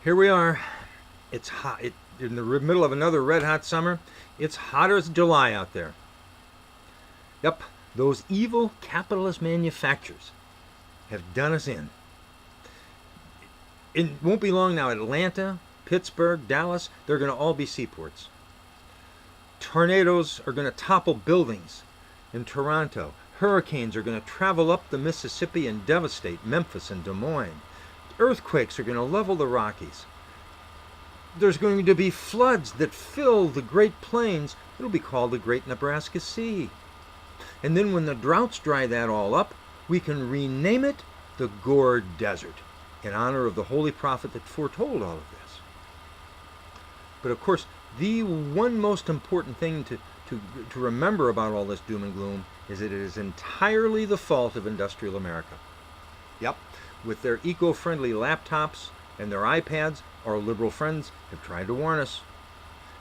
Here we are. It's hot. In the middle of another red hot summer. It's hotter as July out there. Yep, those evil capitalist manufacturers have done us in. It won't be long now. Atlanta, Pittsburgh, Dallas, they're going to all be seaports. Tornadoes are going to topple buildings in Toronto. Hurricanes are going to travel up the Mississippi and devastate Memphis and Des Moines. Earthquakes are going to level the Rockies. There's going to be floods that fill the Great Plains. It'll be called the Great Nebraska Sea. And then when the droughts dry that all up, we can rename it the Gore Desert in honor of the holy prophet that foretold all of this. But of course, the one most important thing to remember about all this doom and gloom is that it is entirely the fault of industrial America. Yep, with their eco-friendly laptops and their iPads, our liberal friends have tried to warn us.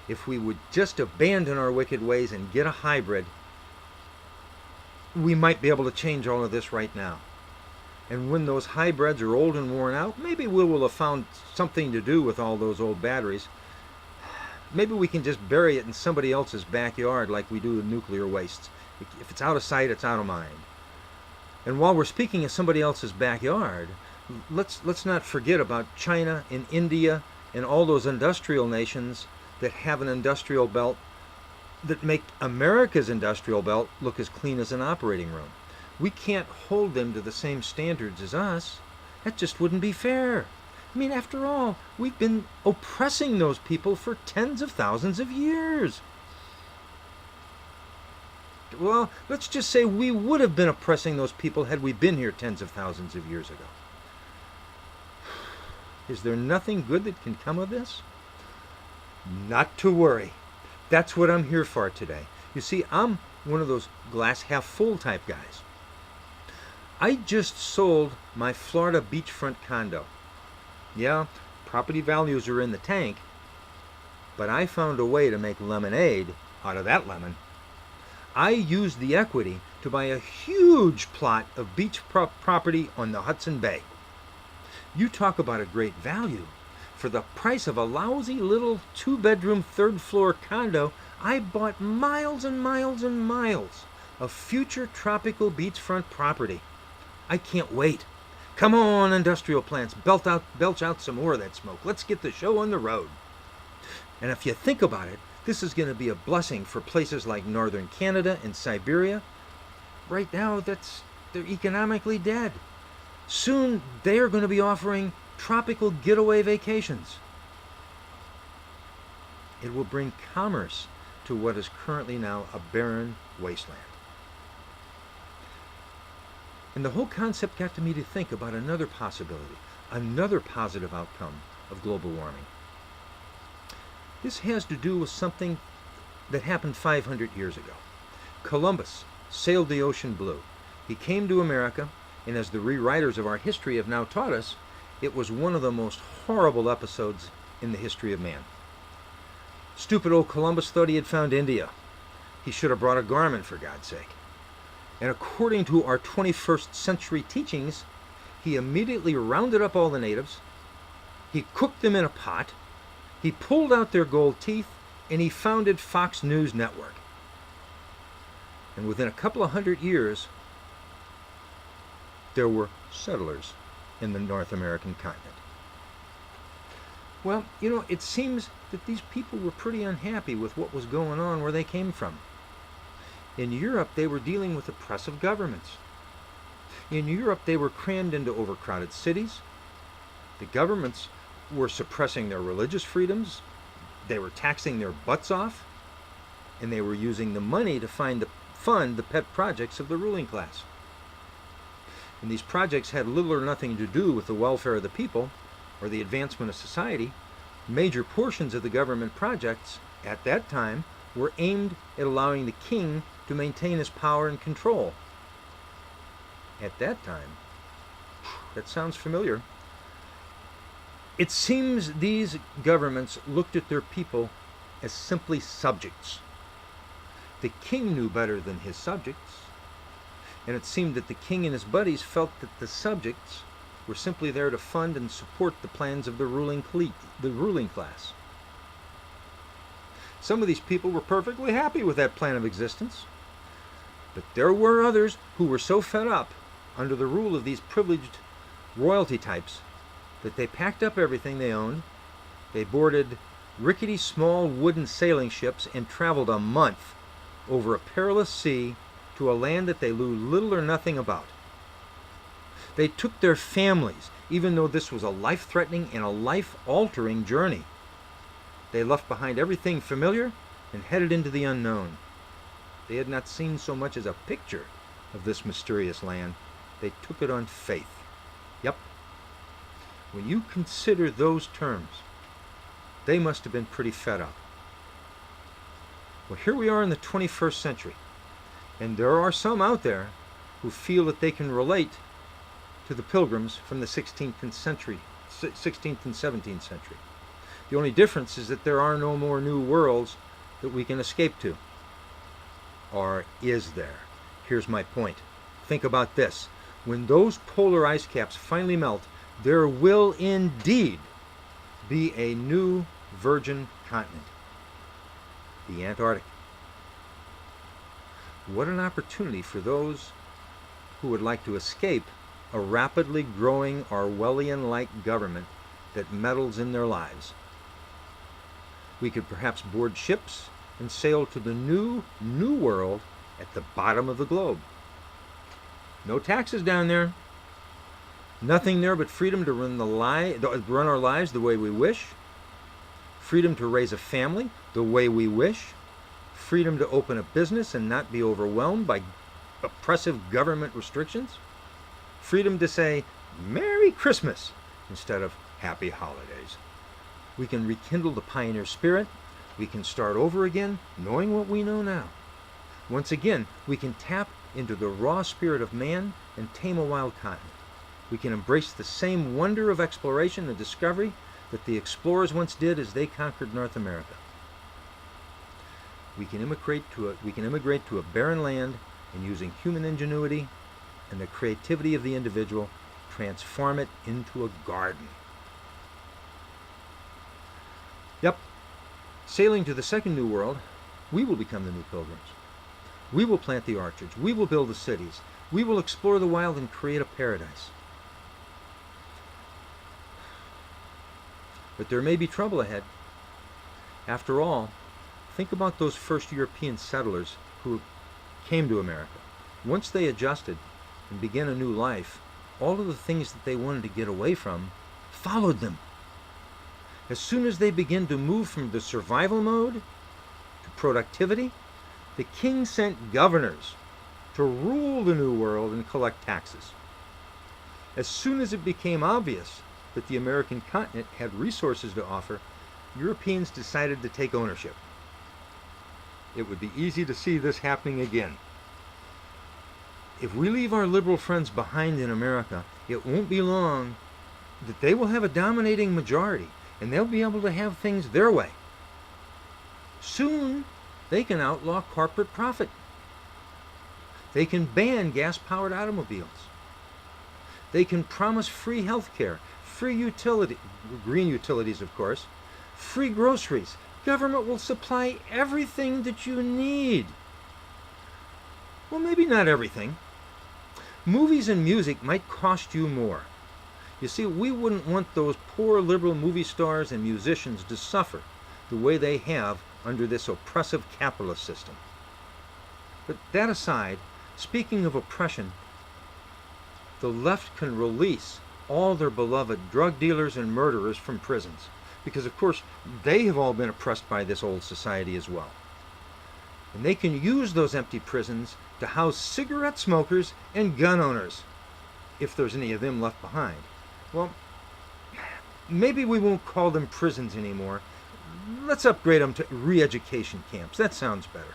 If we would just abandon our wicked ways and get a hybrid, we might be able to change all of this right now. And when those hybrids are old and worn out, maybe we will have found something to do with all those old batteries. Maybe we can just bury it in somebody else's backyard like we do with nuclear wastes. If it's out of sight, it's out of mind. And while we're speaking of somebody else's backyard, let's not forget about China and India and all those industrial nations that have an industrial belt that make America's industrial belt look as clean as an operating room. We can't hold them to the same standards as us. That just wouldn't be fair. I mean, after all, we've been oppressing those people for tens of thousands of years. Well, let's just say we would have been oppressing those people had we been here tens of thousands of years ago. Is there nothing good that can come of this? Not to worry. That's what I'm here for today. You see, I'm one of those glass half full type guys. I just sold my Florida beachfront condo. Yeah, property values are in the tank, but I found a way to make lemonade out of that lemon. I used the equity to buy a huge plot of beach property on the Hudson Bay. You talk about a great value. For the price of a lousy little 2-bedroom, 3rd-floor condo, I bought miles and miles and miles of future tropical beachfront property. I can't wait. Come on, industrial plants, belch out some more of that smoke. Let's get the show on the road. And if you think about it, this is going to be a blessing for places like northern Canada and Siberia. Right now, they're economically dead. Soon, they are going to be offering tropical getaway vacations. It will bring commerce to what is currently now a barren wasteland. And the whole concept got me to think about another possibility, another positive outcome of global warming. This has to do with something that happened 500 years ago. Columbus sailed the ocean blue. He came to America, and as the rewriters of our history have now taught us, it was one of the most horrible episodes in the history of man. Stupid old Columbus thought he had found India. He should have brought a garment, for God's sake. And according to our 21st century teachings, he immediately rounded up all the natives, he cooked them in a pot, he pulled out their gold teeth, and he founded Fox News Network. And within a couple of 100 years, there were settlers in the North American continent. Well, it seems that these people were pretty unhappy with what was going on where they came from. In Europe, they were dealing with oppressive governments. In Europe, they were crammed into overcrowded cities. The governments were suppressing their religious freedoms. They were taxing their butts off. And they were using the money to fund the pet projects of the ruling class. And these projects had little or nothing to do with the welfare of the people or the advancement of society. Major portions of the government projects at that time were aimed at allowing the king to maintain his power and control. At that time, that sounds familiar. It seems these governments looked at their people as simply subjects. The king knew better than his subjects, and it seemed that the king and his buddies felt that the subjects were simply there to fund and support the plans of the ruling class. Some of these people were perfectly happy with that plan of existence, but there were others who were so fed up under the rule of these privileged royalty types that they packed up everything they owned, they boarded rickety small wooden sailing ships and traveled a month over a perilous sea to a land that they knew little or nothing about. They took their families, even though this was a life-threatening and a life-altering journey. They left behind everything familiar and headed into the unknown. They had not seen so much as a picture of this mysterious land. They took it on faith. Yep. When you consider those terms, they must have been pretty fed up. Well, here we are in the 21st century, and there are some out there who feel that they can relate to the pilgrims from the 16th and 17th century. The only difference is that there are no more new worlds that we can escape to. Or is there? Here's my point. Think about this. When those polar ice caps finally melt, there will indeed be a new virgin continent, the Antarctic. What an opportunity for those who would like to escape a rapidly growing Orwellian-like government that meddles in their lives. We could perhaps board ships and sail to the new world at the bottom of the globe. No taxes down there. Nothing there but freedom to run our lives the way we wish. Freedom to raise a family the way we wish. Freedom to open a business and not be overwhelmed by oppressive government restrictions. Freedom to say Merry Christmas instead of Happy Holidays. We can rekindle the pioneer spirit. We can start over again, knowing what we know now. Once again, we can tap into the raw spirit of man and tame a wild continent. We can embrace the same wonder of exploration and discovery that the explorers once did as they conquered North America. We can immigrate to a barren land, and using human ingenuity and the creativity of the individual, transform it into a garden. Yep, sailing to the second new world, we will become the new pilgrims. We will plant the orchards. We will build the cities. We will explore the wild and create a paradise. But there may be trouble ahead. After all, think about those first European settlers who came to America. Once they adjusted and began a new life, all of the things that they wanted to get away from followed them. As soon as they began to move from the survival mode to productivity, the king sent governors to rule the new world and collect taxes. As soon as it became obvious that the American continent had resources to offer, Europeans decided to take ownership. It would be easy to see this happening again. If we leave our liberal friends behind in America, it won't be long that they will have a dominating majority, and they'll be able to have things their way. Soon, they can outlaw corporate profit. They can ban gas-powered automobiles. They can promise free health care, free utility, green utilities, of course, free groceries. Government will supply everything that you need. Well, maybe not everything. Movies and music might cost you more. You see, we wouldn't want those poor liberal movie stars and musicians to suffer the way they have under this oppressive capitalist system. But that aside, speaking of oppression, the left can release all their beloved drug dealers and murderers from prisons, because of course they have all been oppressed by this old society as well. And they can use those empty prisons to house cigarette smokers and gun owners, if there's any of them left behind. Well, maybe we won't call them prisons anymore. Let's upgrade them to re-education camps. That sounds better.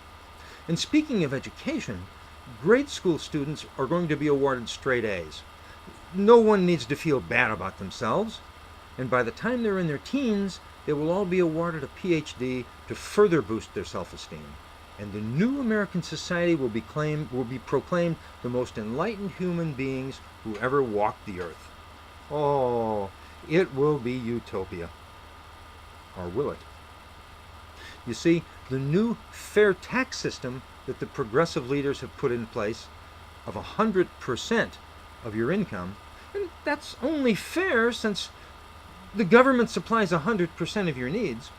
And speaking of education, grade school students are going to be awarded straight A's. No one needs to feel bad about themselves. And by the time they're in their teens, they will all be awarded a PhD to further boost their self-esteem. And the new American society will be proclaimed the most enlightened human beings who ever walked the earth. Oh, it will be utopia. Or will it? You see, the new fair tax system that the progressive leaders have put in place of 100% of your income, and that's only fair since the government supplies 100% of your needs.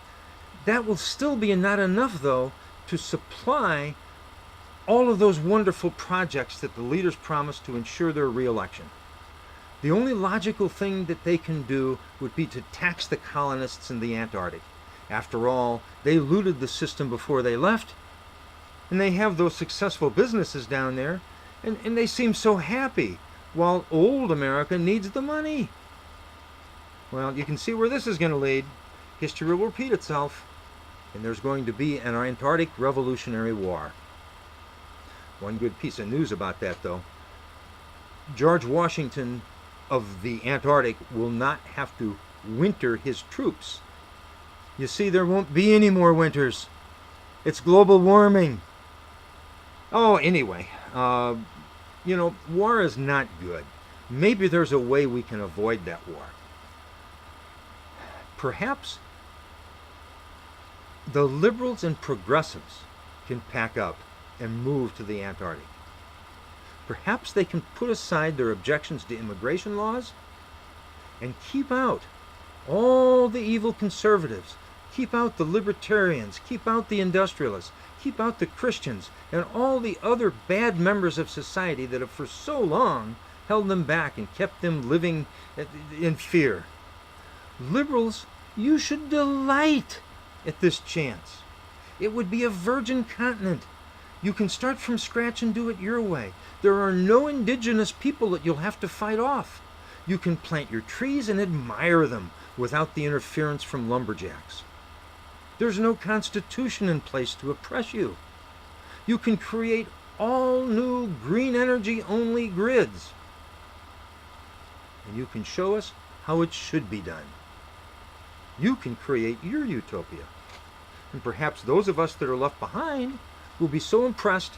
That will still be not enough, though, to supply all of those wonderful projects that the leaders promised to ensure their reelection. The only logical thing that they can do would be to tax the colonists in the Antarctic. After all, they looted the system before they left, and they have those successful businesses down there, and they seem so happy, while old America needs the money. Well, you can see where this is going to lead. History will repeat itself, and there's going to be an Antarctic Revolutionary War. One good piece of news about that, though. George Washington of the Antarctic will not have to winter his troops. You see, there won't be any more winters. It's global warming. Oh, anyway, war is not good. Maybe there's a way we can avoid that war. Perhaps the liberals and progressives can pack up and move to the Antarctic. Perhaps they can put aside their objections to immigration laws and keep out all the evil conservatives, keep out the libertarians, keep out the industrialists, keep out the Christians, and all the other bad members of society that have for so long held them back and kept them living in fear. Liberals, you should delight at this chance. It would be a virgin continent. You can start from scratch and do it your way. There are no indigenous people that you'll have to fight off. You can plant your trees and admire them without the interference from lumberjacks. There's no constitution in place to oppress you. You can create all new green energy only grids. And you can show us how it should be done. You can create your utopia. And perhaps those of us that are left behind will be so impressed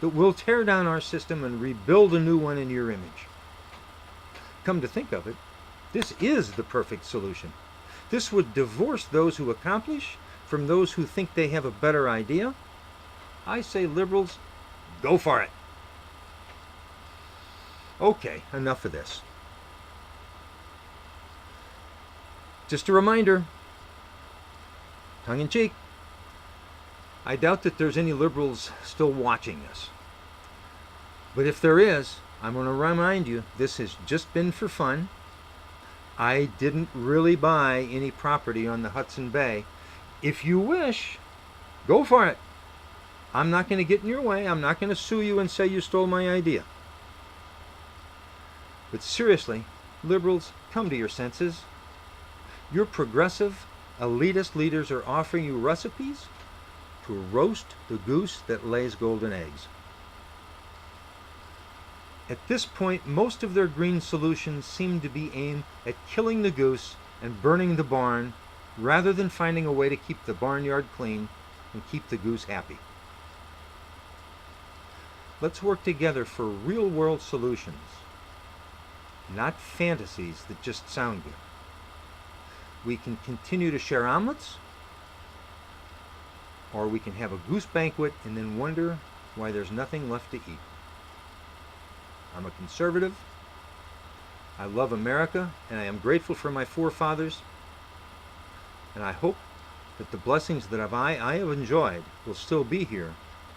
that we'll tear down our system and rebuild a new one in your image. Come to think of it, this is the perfect solution. This would divorce those who accomplish from those who think they have a better idea. I say, liberals, go for it. Okay, enough of this. Just a reminder, tongue in cheek, I doubt that there's any liberals still watching this. But if there is, I'm going to remind you, this has just been for fun. I didn't really buy any property on the Hudson Bay. If you wish, go for it. I'm not going to get in your way. I'm not going to sue you and say you stole my idea. But seriously, liberals, come to your senses. Your progressive, elitist leaders are offering you recipes to roast the goose that lays golden eggs. At this point, most of their green solutions seem to be aimed at killing the goose and burning the barn, rather than finding a way to keep the barnyard clean and keep the goose happy. Let's work together for real-world solutions, not fantasies that just sound good. We can continue to share omelets, or we can have a goose banquet and then wonder why there's nothing left to eat. I'm a conservative. I love America, and I am grateful for my forefathers. And I hope that the blessings that I have enjoyed will still be here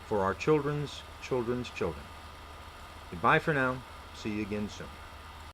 for our children's children's children. Goodbye for now. See you again soon.